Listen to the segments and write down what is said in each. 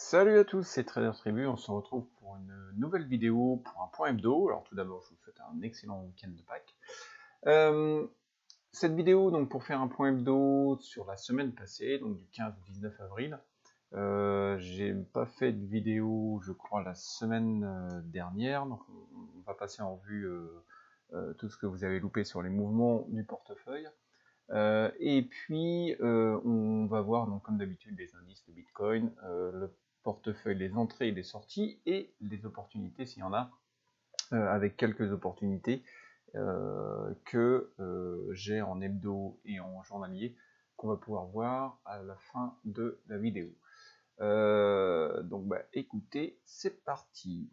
Salut à tous, c'est Trader Tribu, on se retrouve pour une nouvelle vidéo pour un point hebdo. Alors tout d'abord, je vous souhaite un excellent week-end de Pâques. Cette vidéo, donc pour faire un point hebdo sur la semaine passée, donc du 15 au 19 avril, j'ai pas fait de vidéo, je crois, la semaine dernière, donc on va passer en revue tout ce que vous avez loupé sur les mouvements du portefeuille. Et puis, on va voir, donc, comme d'habitude, les indices de Bitcoin, le portefeuille, les entrées et les sorties, et les opportunités, s'il y en a, avec quelques opportunités que j'ai en hebdo et en journalier, qu'on va pouvoir voir à la fin de la vidéo. Donc, écoutez, c'est parti.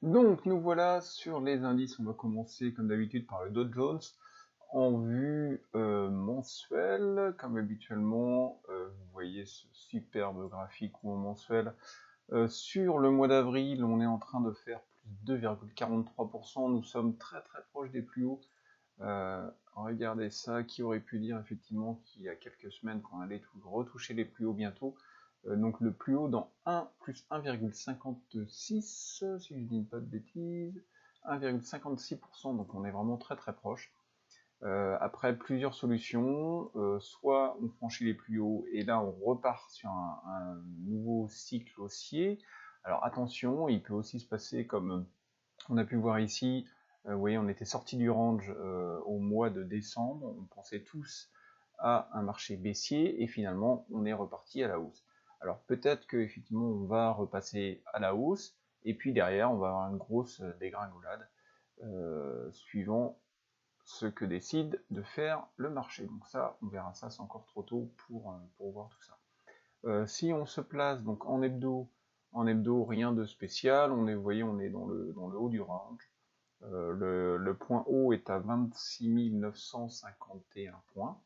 Donc, nous voilà sur les indices. On va commencer, comme d'habitude, par le Dow Jones en vue mensuelle, comme habituellement. Vous voyez ce superbe graphique mensuel. Sur le mois d'avril, on est en train de faire plus 2,43%. Nous sommes très très proches des plus hauts. Regardez ça, qui aurait pu dire effectivement qu'il y a quelques semaines qu'on allait retoucher les plus hauts bientôt. Donc le plus haut dans 1 plus 1,56, si je ne dis pas de bêtises, 1,56%, donc on est vraiment très très proche. Après plusieurs solutions, soit on franchit les plus hauts et là on repart sur un nouveau cycle haussier. Alors attention, il peut aussi se passer comme on a pu voir ici, vous voyez, on était sorti du range au mois de décembre, on pensait tous à un marché baissier et finalement on est reparti à la hausse. Alors peut-être que effectivement on va repasser à la hausse et puis derrière on va avoir une grosse dégringolade suivant ce que décide de faire le marché. Donc ça, on verra ça, c'est encore trop tôt pour voir tout ça. Si on se place donc en hebdo, rien de spécial, vous voyez, on est dans le haut du range. Le point haut est à 26 951 points.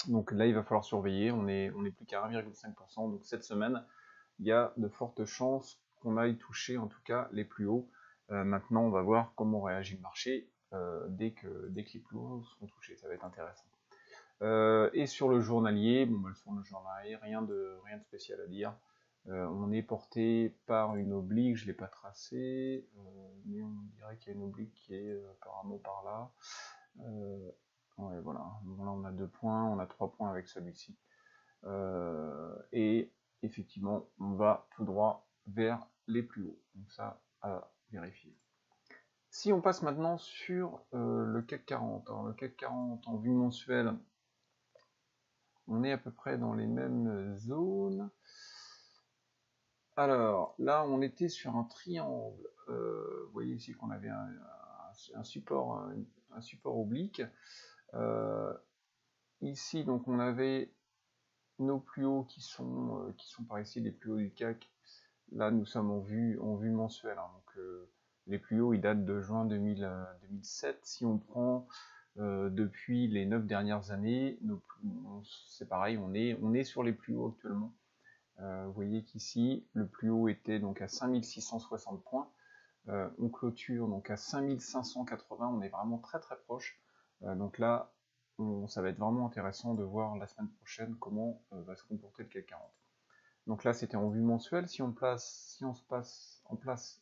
Donc là, il va falloir surveiller, on est plus qu'à 1,5%. Donc cette semaine, il y a de fortes chances qu'on aille toucher en tout cas les plus hauts. Maintenant, on va voir comment réagit le marché dès que les plus hauts seront touchés. Ça va être intéressant. Et sur le journalier, sur le journalier, rien de spécial à dire. On est porté par une oblique, je ne l'ai pas tracée, mais on dirait qu'il y a une oblique qui est apparemment par là. Ouais, voilà. Bon, là, on a 2 points, on a 3 points avec celui-ci. Et effectivement, on va tout droit vers les plus hauts. Donc ça, à vérifier. Si on passe maintenant sur le CAC 40, alors le CAC 40 en vue mensuelle, on est à peu près dans les mêmes zones. Alors, là, on était sur un triangle. Vous voyez ici qu'on avait un support oblique. Ici, donc, on avait nos plus hauts qui sont par ici, les plus hauts du CAC. Là, nous sommes en vue mensuelle. Hein, donc, les plus hauts, ils datent de juin 2007. Si on prend depuis les 9 dernières années, c'est pareil, on est sur les plus hauts actuellement. Vous voyez qu'ici, le plus haut était donc à 5660 points. On clôture donc à 5580, on est vraiment très très proche. Donc là, ça va être vraiment intéressant de voir la semaine prochaine comment va se comporter le CAC 40. Donc là, c'était en vue mensuelle. Si on se passe en place,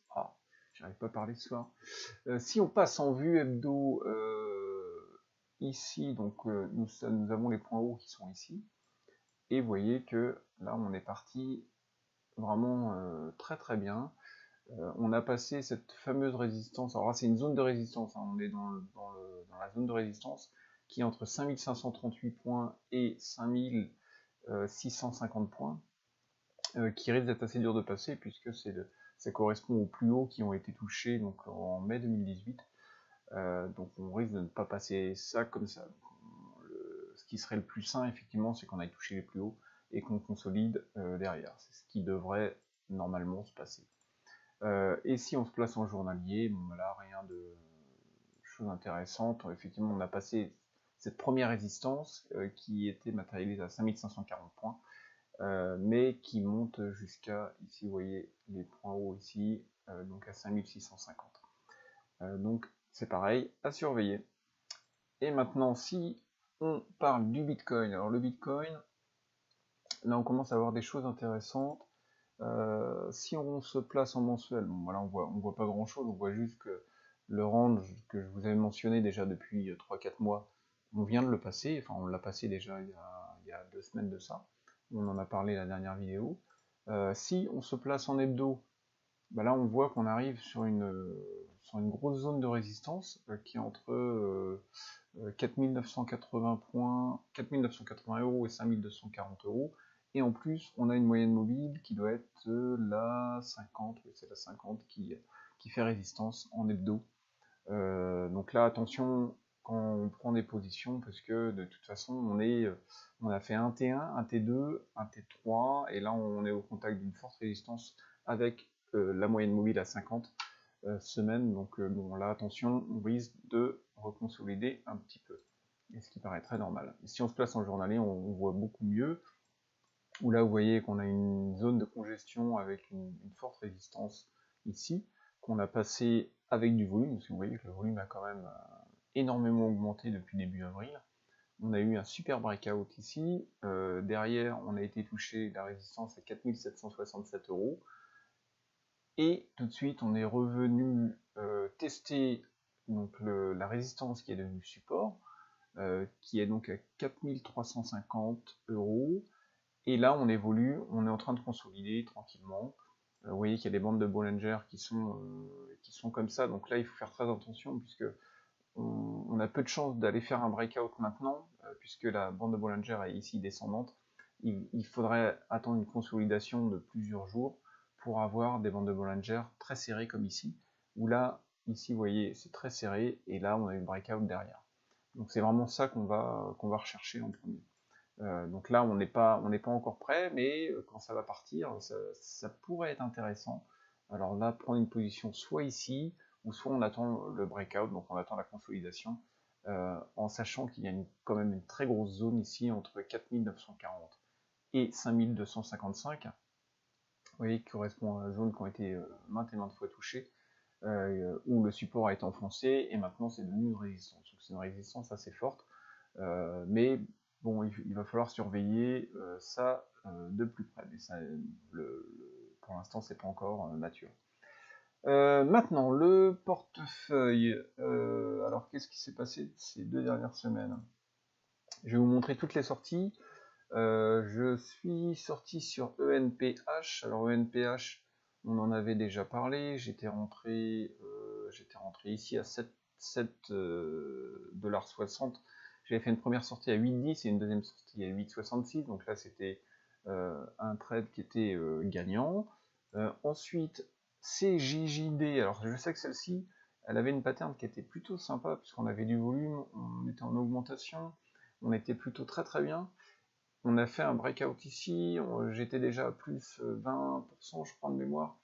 j'arrive pas à parler ce soir. Si on passe en vue hebdo, ici, donc nous avons les points hauts qui sont ici. Et vous voyez que là, on est parti vraiment très très bien. On a passé cette fameuse résistance. Alors là, c'est une zone de résistance. Hein, on est dans la zone de résistance qui est entre 5538 points et 5650 points, qui risque d'être assez dur de passer puisque ça correspond aux plus hauts qui ont été touchés donc, en mai 2018. Donc on risque de ne pas passer ça comme ça. Ce qui serait le plus sain, effectivement, c'est qu'on aille toucher les plus hauts et qu'on consolide derrière. C'est ce qui devrait normalement se passer. Et si on se place en journalier, là, rien de chose intéressante. Effectivement, on a passé cette première résistance qui était matérialisée à 5540 points, mais qui monte jusqu'à, ici, vous voyez, les points hauts ici, donc à 5650. Donc, c'est pareil, à surveiller. Et maintenant, si on parle du Bitcoin, alors le Bitcoin, là on commence à avoir des choses intéressantes. Si on se place en mensuel, bon voilà, on voit pas grand chose, on voit juste que le range que je vous avais mentionné déjà depuis 3-4 mois, on vient de le passer, enfin on l'a passé déjà il y a 2 semaines de ça, on en a parlé la dernière vidéo. Si on se place en hebdo, bah là on voit qu'on arrive sur une grosse zone de résistance qui est entre 4980 points, 4980 euros et 5240 euros. Et en plus, on a une moyenne mobile qui doit être la 50, oui, c'est la 50 qui fait résistance en hebdo. Donc là, attention quand on prend des positions, parce que de toute façon, on a fait un T1, un T2, un T3, et là, on est au contact d'une forte résistance avec la moyenne mobile à 50 semaines. Donc bon, là, attention, on risque de reconsolider un petit peu, et ce qui paraît très normal. Et si on se place en journalier, on voit beaucoup mieux, où là, vous voyez qu'on a une zone de congestion avec une forte résistance ici, qu'on a passé avec du volume, parce que vous voyez que le volume a quand même énormément augmenté depuis début avril. On a eu un super breakout ici, derrière on a été touché la résistance à 4767 euros, et tout de suite on est revenu tester donc la résistance qui est devenue support, qui est donc à 4350 euros, et là on évolue, on est en train de consolider tranquillement. Vous voyez qu'il y a des bandes de Bollinger qui sont comme ça, donc là il faut faire très attention, puisque on a peu de chances d'aller faire un breakout maintenant, puisque la bande de Bollinger est ici descendante. Il faudrait attendre une consolidation de plusieurs jours pour avoir des bandes de Bollinger très serrées comme ici, où là, ici, vous voyez, c'est très serré, et là, on a une breakout derrière. Donc c'est vraiment ça qu'on va rechercher en premier. Donc là, on n'est pas encore prêt, mais quand ça va partir, ça pourrait être intéressant. Alors là, prendre une position soit ici, ou soit on attend le breakout, donc on attend la consolidation, en sachant qu'il y a quand même une très grosse zone ici entre 4940 et 5255, vous voyez, qui correspond à la zone qui a été maintes et maintes fois touchée, où le support a été enfoncé, et maintenant c'est devenu une résistance. Donc c'est une résistance assez forte, mais bon, il va falloir surveiller ça de plus près, mais ça, pour l'instant c'est pas encore mature. Maintenant, le portefeuille. Alors, qu'est-ce qui s'est passé ces 2 dernières semaines? Je vais vous montrer toutes les sorties. Je suis sorti sur ENPH. Alors, ENPH, on en avait déjà parlé. J'étais rentré ici à 7,60$. J'avais fait une première sortie à 8,10 et une deuxième sortie à 8,66. Donc là, c'était un trade qui était gagnant. Ensuite, CJJD, alors je sais que celle-ci, elle avait une pattern qui était plutôt sympa, puisqu'on avait du volume, on était en augmentation, on était plutôt très très bien. On a fait un breakout ici, j'étais déjà à plus 20%, je crois, de mémoire.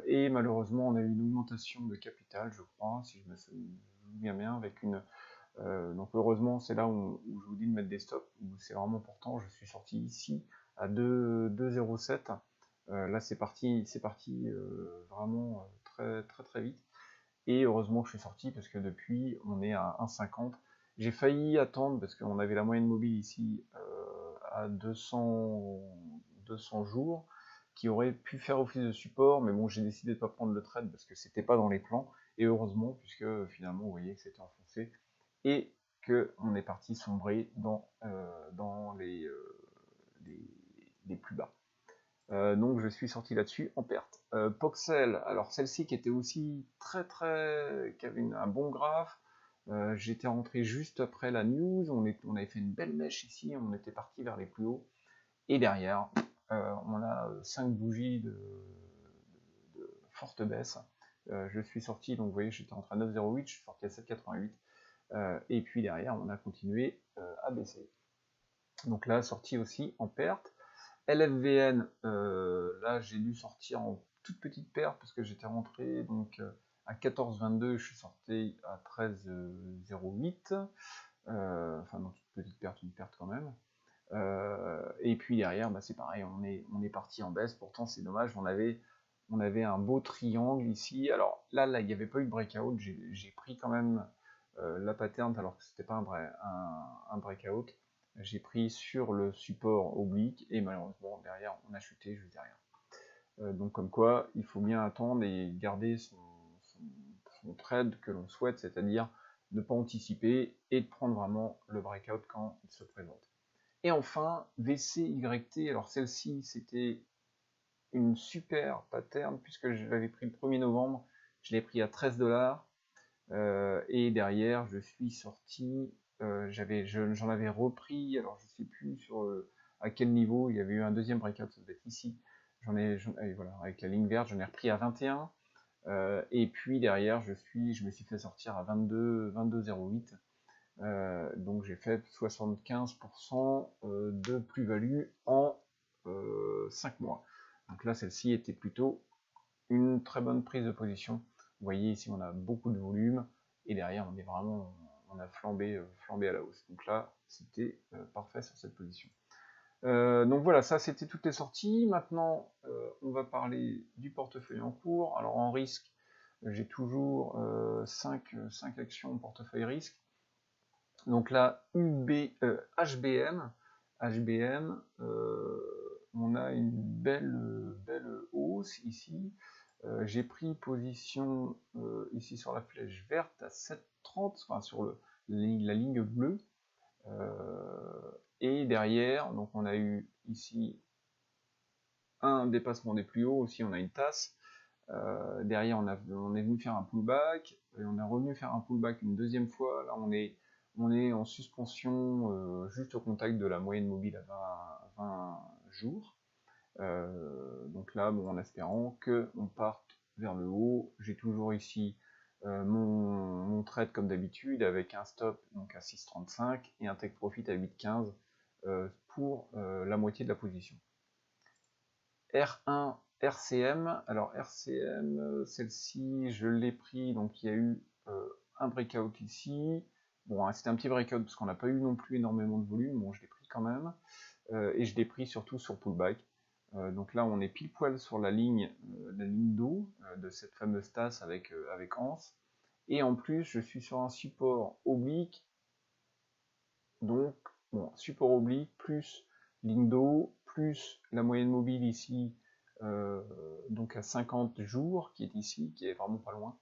Et malheureusement, on a eu une augmentation de capital, je crois, si je me souviens bien, avec une... donc heureusement, c'est là où je vous dis de mettre des stops, où c'est vraiment important. Je suis sorti ici à 2,07. Là, c'est parti vraiment très très très vite. Et heureusement que je suis sorti, parce que depuis, on est à 1,50. J'ai failli attendre, parce qu'on avait la moyenne mobile ici à 200 jours, qui aurait pu faire office de support, mais bon, j'ai décidé de ne pas prendre le trade, parce que c'était pas dans les plans. Et heureusement, puisque finalement, vous voyez que c'était enfoncé, et qu'on est parti sombrer dans les plus bas. Donc je suis sorti là-dessus en perte. Poxel, alors celle-ci qui était aussi qui avait un bon graphe, j'étais rentré juste après la news, on avait fait une belle mèche ici, on était parti vers les plus hauts, et derrière, on a 5 bougies de forte baisse. Je suis sorti, donc vous voyez, j'étais rentré à 9,08, je suis sorti à 7,88, et puis derrière, on a continué à baisser. Donc là, sortie aussi en perte. LFVN, là j'ai dû sortir en toute petite perte parce que j'étais rentré donc à 14,22, je suis sorti à 13,08, enfin non, toute petite perte, une perte quand même. Et puis derrière, bah, c'est pareil, on est parti en baisse. Pourtant c'est dommage, on avait un beau triangle ici. Alors là il n'y avait pas eu de breakout, j'ai pris quand même la pattern alors que c'était pas un breakout. j'ai pris sur le support oblique et malheureusement derrière on a chuté juste derrière. Donc comme quoi il faut bien attendre et garder son trade que l'on souhaite, c'est-à-dire ne pas anticiper et de prendre vraiment le breakout quand il se présente. Et enfin VCYT, alors celle-ci c'était une super pattern puisque je l'avais pris le 1er novembre, je l'ai pris à 13$. Et derrière je suis sorti, j'en avais repris, alors je sais plus à quel niveau, il y avait eu un deuxième breakout, ça devait être ici, voilà, avec la ligne verte, j'en ai repris à 21, et puis derrière je me suis fait sortir à 22,08, donc j'ai fait 75% de plus-value en 5 mois. Donc là celle-ci était plutôt une très bonne prise de position. Vous voyez ici on a beaucoup de volume et derrière on a flambé à la hausse. Donc là c'était parfait sur cette position. Donc voilà, ça c'était toutes les sorties. Maintenant on va parler du portefeuille en cours. Alors en risque, j'ai toujours 5 actions en portefeuille risque. Donc là HBM, on a une belle hausse ici. J'ai pris position ici sur la flèche verte à 7,30, enfin sur la ligne bleue. Et derrière, donc on a eu ici un dépassement des plus hauts, aussi on a une tasse. Derrière on est venu faire un pullback, et on est revenu faire un pullback une deuxième fois. Là on est en suspension juste au contact de la moyenne mobile à 20 jours. Donc là, bon, en espérant qu'on parte vers le haut, j'ai toujours ici mon trade comme d'habitude avec un stop donc à 6,35 et un take profit à 8,15 pour la moitié de la position. R1 RCM, alors RCM, celle-ci je l'ai pris, donc il y a eu un breakout ici. Bon, hein, c'était un petit breakout parce qu'on n'a pas eu non plus énormément de volume, bon je l'ai pris quand même, et je l'ai pris surtout sur pullback. Donc là on est pile poil sur la ligne d'eau de cette fameuse tasse avec anse, et en plus je suis sur un support oblique, donc bon, support oblique plus ligne d'eau plus la moyenne mobile ici, donc à 50 jours qui est ici, qui est vraiment pas loin.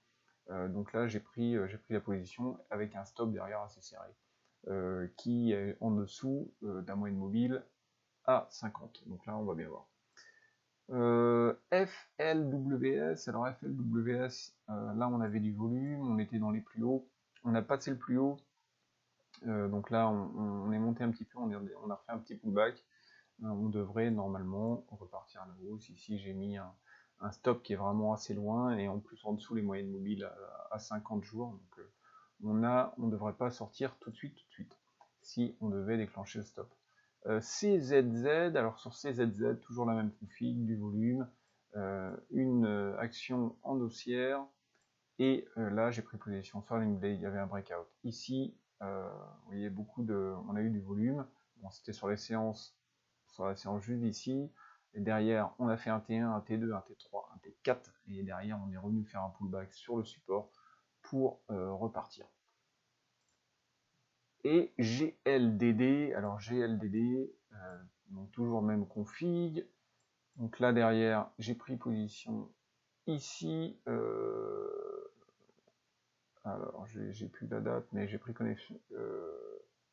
Donc là j'ai pris la position avec un stop derrière assez serré, qui est en dessous d'un moyenne mobile à 50. Donc là on va bien voir. FLWS, alors FLWS, là on avait du volume, on était dans les plus hauts, on a passé le plus haut, donc là on est monté un petit peu, on a refait un petit pullback, on devrait normalement repartir à la hausse. Ici j'ai mis un stop qui est vraiment assez loin, et en plus en dessous les moyennes mobiles à 50 jours, donc on ne devrait pas sortir tout de suite, si on devait déclencher le stop. CZZ, alors sur CZZ, toujours la même config, du volume, une action en haussière, et là j'ai pris position sur l'Inglay, il y avait un breakout. Ici, vous voyez on a eu du volume, bon, c'était sur la séance juste ici, et derrière on a fait un T1, un T2, un T3, un T4, et derrière on est revenu faire un pullback sur le support pour repartir. Et GLDD, alors GLDD, donc toujours même config, donc là derrière j'ai pris position ici, alors j'ai plus la date, mais j'ai pris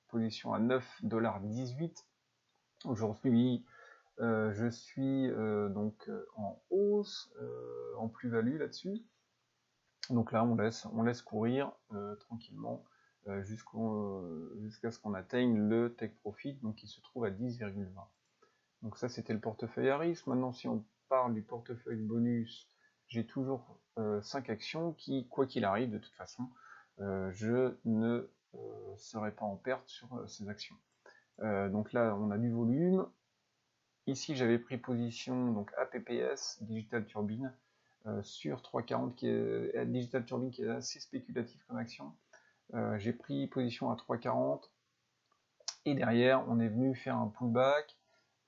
position à 9,18$. Aujourd'hui je suis donc en hausse, en plus-value là-dessus, donc là on laisse courir tranquillement jusqu'à ce qu'on atteigne le take profit, donc qui se trouve à 10,20. Donc ça c'était le portefeuille à risque. Maintenant si on parle du portefeuille bonus, j'ai toujours 5 actions qui, quoi qu'il arrive de toute façon, je ne serai pas en perte sur ces actions. Donc là on a du volume. Ici j'avais pris position donc APPS, Digital Turbine, sur 3,40, qui est Digital Turbine, qui est assez spéculatif comme action. J'ai pris position à 3,40, et derrière on est venu faire un pullback,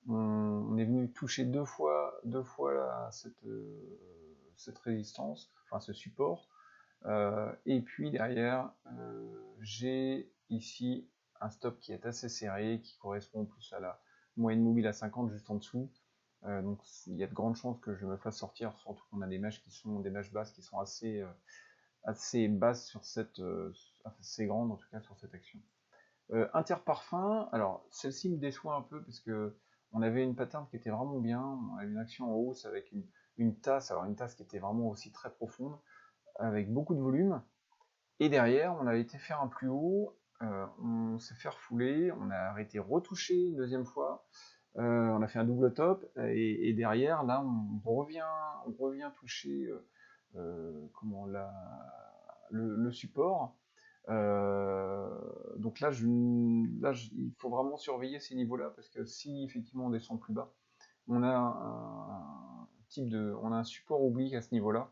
on est venu toucher deux fois cette résistance, enfin ce support, et puis derrière j'ai ici un stop qui est assez serré, qui correspond plus à la moyenne mobile à 50 juste en dessous. Donc il y a de grandes chances que je me fasse sortir, surtout qu'on a des mèches qui sont des mèches basses qui sont assez basses sur cette, assez grandes en tout cas sur cette action. Interparfum, alors celle-ci me déçoit un peu parce que on avait une pattern qui était vraiment bien, on avait une action en hausse avec une tasse, alors une tasse qui était vraiment aussi très profonde, avec beaucoup de volume, et derrière on avait été faire un plus haut, on s'est fait refouler, on a arrêté retoucher une deuxième fois, on a fait un double top, et derrière là on revient toucher comment le support. Donc là, il faut vraiment surveiller ces niveaux-là parce que si effectivement on descend plus bas, on a on a un support oblique à ce niveau-là.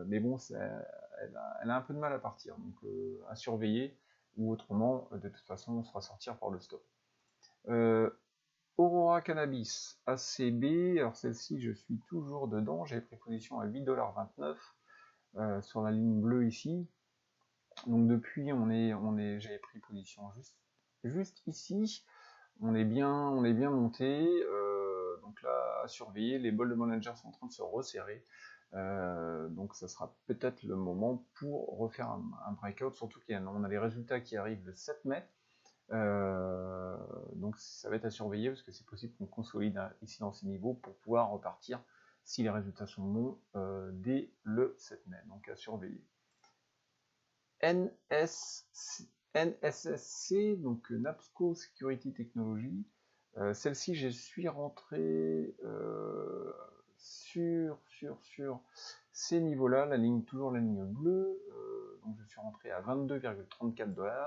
Mais bon, elle a un peu de mal à partir, donc à surveiller, ou autrement, de toute façon, on se fera sortir par le stop. Aurora Cannabis ACB, alors celle-ci, je suis toujours dedans, j'ai pris position à 8,29$ sur la ligne bleue ici. Donc depuis, j'avais pris position juste ici. On est bien monté. Donc là, à surveiller, les bols de manager sont en train de se resserrer. Donc ça sera peut-être le moment pour refaire un breakout, surtout qu'on a les résultats qui arrivent le 7 mai. Donc ça va être à surveiller parce que c'est possible qu'on consolide ici dans ces niveaux pour pouvoir repartir si les résultats sont bons dès le 7 mai. Donc à surveiller. NSSC, donc NAPSCO Security Technology. Celle-ci, je suis rentré sur ces niveaux-là, toujours la ligne bleue. Donc je suis rentré à 22,34$.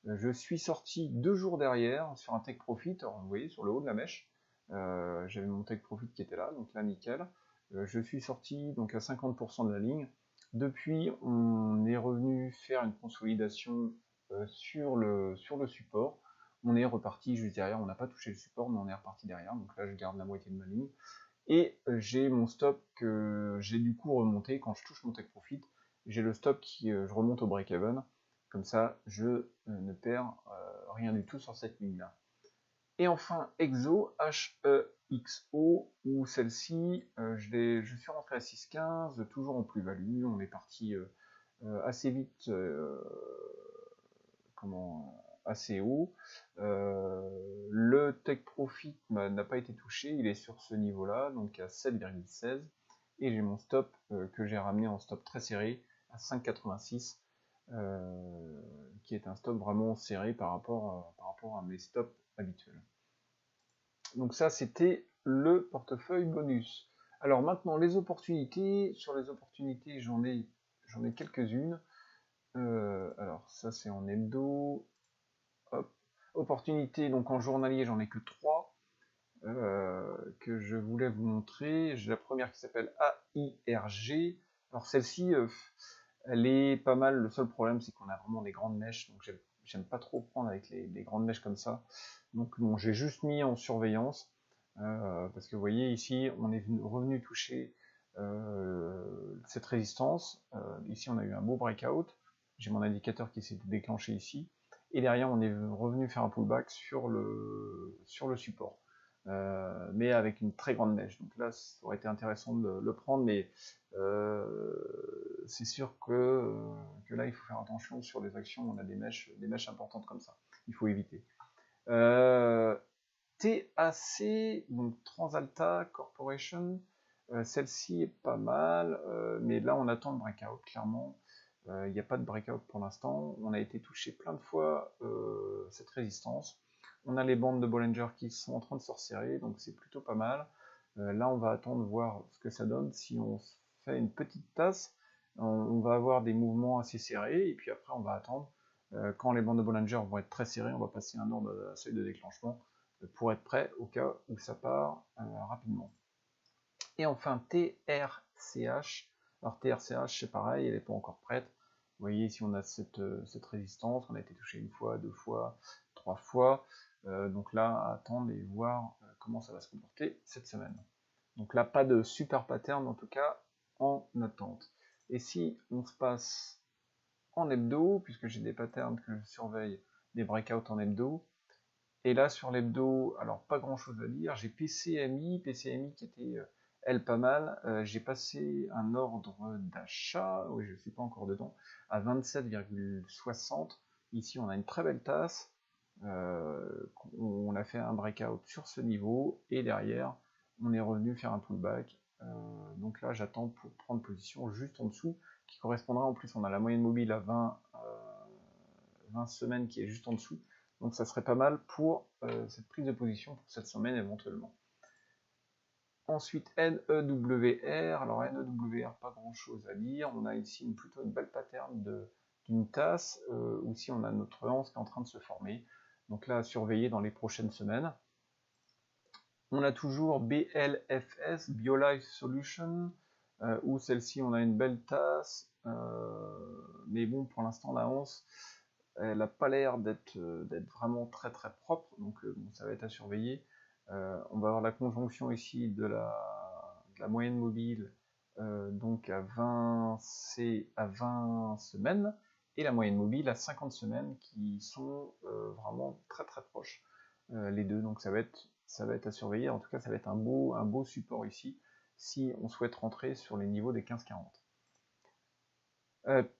Je suis sorti 2 jours derrière sur un take profit. Alors, vous voyez sur le haut de la mèche, j'avais mon take profit qui était là, donc là nickel. Je suis sorti donc à 50% de la ligne. Depuis, on est revenu faire une consolidation sur le support. On est reparti juste derrière, on n'a pas touché le support, mais on est reparti derrière. Donc là, je garde la moitié de ma ligne. Et j'ai mon stop que j'ai du coup remonté. Quand je touche mon take profit, j'ai le stop qui je remonte au break-even. Comme ça, je ne perds rien du tout sur cette ligne-là. Et enfin, EXO, HEXO, où celle-ci, je suis rentré à 6,15, toujours en plus-value. On est parti assez vite, assez haut. Le take profit n'a pas été touché, il est sur ce niveau-là, donc à 7,16. Et j'ai mon stop que j'ai ramené en stop très serré à 5,86. Qui est un stop vraiment serré par rapport à mes stops habituels. Donc ça, c'était le portefeuille bonus. Alors maintenant, les opportunités. Sur les opportunités, j'en ai quelques-unes. Alors ça, c'est en hebdo. Hop. Opportunités, donc en journalier, j'en ai que 3 que je voulais vous montrer. J'ai la première qui s'appelle AIRG. Alors celle-ci, elle est pas mal. Le seul problème, c'est qu'on a vraiment des grandes mèches, donc j'aime pas trop prendre avec les grandes mèches comme ça. Donc bon, j'ai juste mis en surveillance, parce que vous voyez ici, on est revenu toucher cette résistance. Ici, on a eu un beau breakout. J'ai mon indicateur qui s'est déclenché ici. Et derrière, on est revenu faire un pullback sur le support. Mais avec une très grande mèche. Donc là, ça aurait été intéressant de le prendre, mais c'est sûr que là, il faut faire attention sur les actions où on a des mèches importantes comme ça. Il faut éviter. TAC, donc Transalta Corporation, celle-ci est pas mal, mais là, on attend le breakout, clairement. Il n'y a pas de breakout pour l'instant. On a été touché plein de fois cette résistance. On a les bandes de Bollinger qui sont en train de se resserrer, donc c'est plutôt pas mal. Là, on va attendre de voir ce que ça donne. Si on fait une petite tasse, on va avoir des mouvements assez serrés, et puis après, on va attendre. Quand les bandes de Bollinger vont être très serrées, on va passer un ordre de seuil de déclenchement pour être prêt au cas où ça part rapidement. Et enfin, TRCH. Alors TRCH, c'est pareil, elle n'est pas encore prête. Vous voyez, ici on a cette résistance, on a été touché une fois, 2 fois, 3 fois. Donc là, à attendre et voir comment ça va se comporter cette semaine. Donc là, pas de super pattern, en tout cas, en attente. Et si on se passe en hebdo, puisque j'ai des patterns que je surveille des breakouts en hebdo. Et là, sur l'hebdo, alors pas grand chose à dire. J'ai PCMI qui était, elle, pas mal. J'ai passé un ordre d'achat, oui, je ne suis pas encore dedans, à 27,60. Ici, on a une très belle tasse. On a fait un breakout sur ce niveau. Et derrière, on est revenu faire un pullback. Donc là, j'attends pour prendre position juste en dessous, qui correspondra, en plus, on a la moyenne mobile à 20 semaines qui est juste en dessous. Donc ça serait pas mal pour cette prise de position pour cette semaine éventuellement. Ensuite NEWR, alors NEWR, pas grand chose à dire. On a ici plutôt une belle pattern d'une tasse, où ici on a notre lance qui est en train de se former. Donc là à surveiller dans les prochaines semaines. On a toujours BLFS, BioLife Solution, où celle-ci on a une belle tasse, mais bon pour l'instant la hausse elle n'a pas l'air d'être vraiment très très propre, donc bon, ça va être à surveiller. On va avoir la conjonction ici de la moyenne mobile, donc à 20 semaines, et la moyenne mobile à 50 semaines, qui sont vraiment très très proches, les deux, donc ça va être à surveiller. En tout cas, ça va être un beau support ici, si on souhaite rentrer sur les niveaux des 15-40.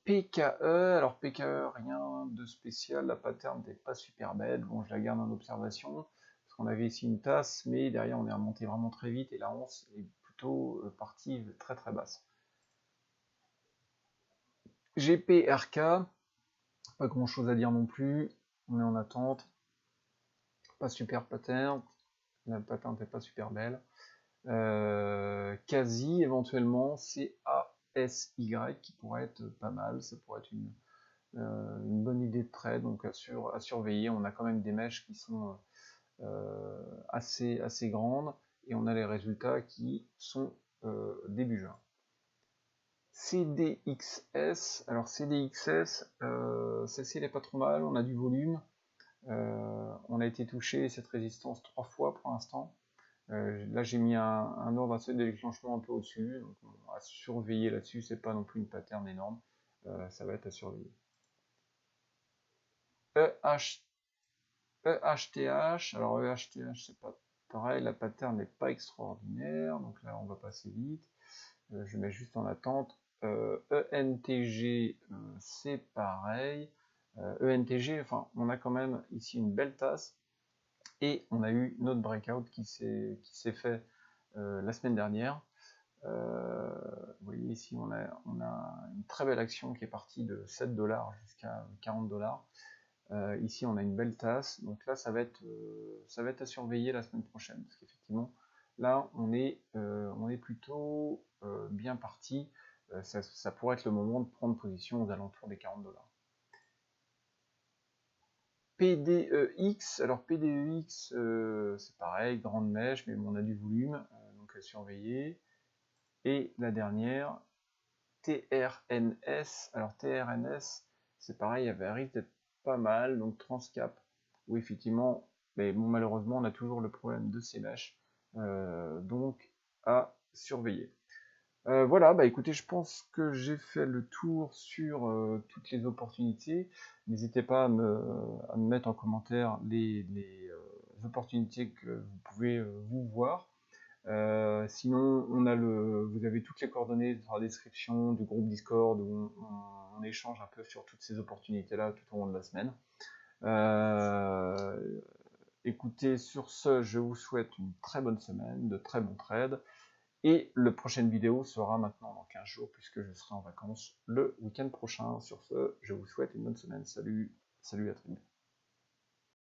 PKE, alors PKE, rien de spécial, la pattern n'est pas super belle, bon je la garde en observation, parce qu'on avait ici une tasse, mais derrière on est remonté vraiment très vite, et la once est plutôt partie très très basse. GPRK, pas grand chose à dire non plus, on est en attente, pas super pattern, la pattern n'est pas super belle. Quasi éventuellement, CASY qui pourrait être pas mal, ça pourrait être une bonne idée de trade, donc à surveiller. On a quand même des mèches qui sont assez grandes, et on a les résultats qui sont début juin. CDXS, alors CDXS, celle-ci elle est pas trop mal, on a du volume, on a été touché cette résistance 3 fois pour l'instant. Là j'ai mis un ordre à seuil de déclenchement un peu au-dessus, donc on va surveiller là-dessus, c'est pas non plus une pattern énorme, ça va être à surveiller. EHTH, alors EHTH c'est pas pareil, la pattern n'est pas extraordinaire, donc là on va passer vite, je mets juste en attente. ENTG c'est pareil, ENTG, enfin on a quand même ici une belle tasse, et on a eu notre breakout qui s'est fait la semaine dernière. Vous voyez ici on a une très belle action qui est partie de 7 $ jusqu'à 40 $. Ici on a une belle tasse, donc là ça va être à surveiller la semaine prochaine, parce qu'effectivement là on est plutôt bien parti, ça pourrait être le moment de prendre position aux alentours des 40 $. PDEX, alors PDEX c'est pareil, grande mèche, mais on a du volume, donc à surveiller. Et la dernière, TRNS, alors TRNS c'est pareil, il y avait un risque d'être pas mal, donc Transcap, où effectivement, mais bon, malheureusement on a toujours le problème de ces mèches, donc à surveiller. Voilà, bah écoutez, je pense que j'ai fait le tour sur toutes les opportunités. N'hésitez pas à me mettre en commentaire les opportunités que vous pouvez vous voir. Sinon, vous avez toutes les coordonnées dans la description du groupe Discord, où on échange un peu sur toutes ces opportunités-là tout au long de la semaine. Écoutez, sur ce, je vous souhaite une très bonne semaine, de très bons trades. Et la prochaine vidéo sera maintenant dans 15 jours, puisque je serai en vacances le week-end prochain. Sur ce, je vous souhaite une bonne semaine. Salut, salut, à très vite.